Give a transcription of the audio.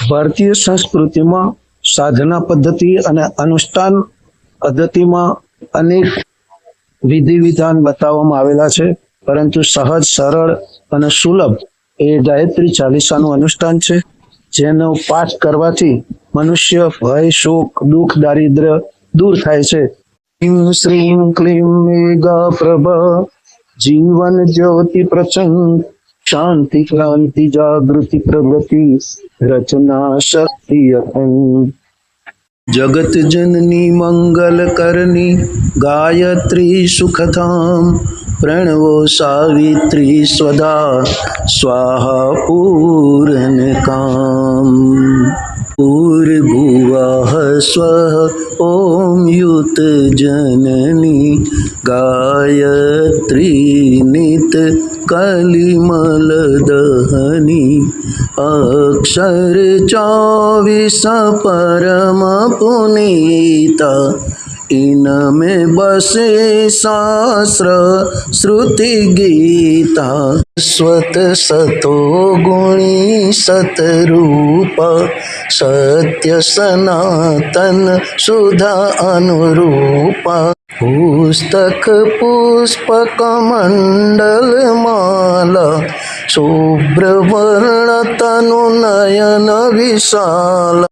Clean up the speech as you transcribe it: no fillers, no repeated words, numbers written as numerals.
ભારતીય સંસ્કૃતિમાં સાધના પદ્ધતિ અને અનુષ્ઠાન પદ્ધતિમાં અનેક વિધિ વિધાન બતાવવામાં આવેલા છે, પરંતુ સહજ, સરળ અને સુલભ એ ગાયત્રી ચાલીસાનું અનુષ્ઠાન છે, જેનો પાઠ કરવાથી મનુષ્ય ભય, શોક, દુઃખ, દારિદ્ર્ય દૂર થાય છે. ह्रीं श्रीं क्लीं मेघा प्रभा जीवन ज्योति प्रचंड शांति क्रांति जागृति प्रगति रचना शक्ति अखंड. जगत जननी मंगल करनी गायत्री सुखधाम प्रणवो सावित्री स्वधा स्वाहा पूर्ण काम. भूर्भुवः स्वः ॐ युत जननी गायत्री नित कलिमल दहनी अक्षर 24 परम पुनीता इनमें बसे शास्त्र श्रुति गीता. स्वत सतो गुणी सतरूप सत्य सनातन सुधा अनुरूप पुस्तक पुष्पक मंडल माला शुभ्र वर्ण तनु नयन विशाल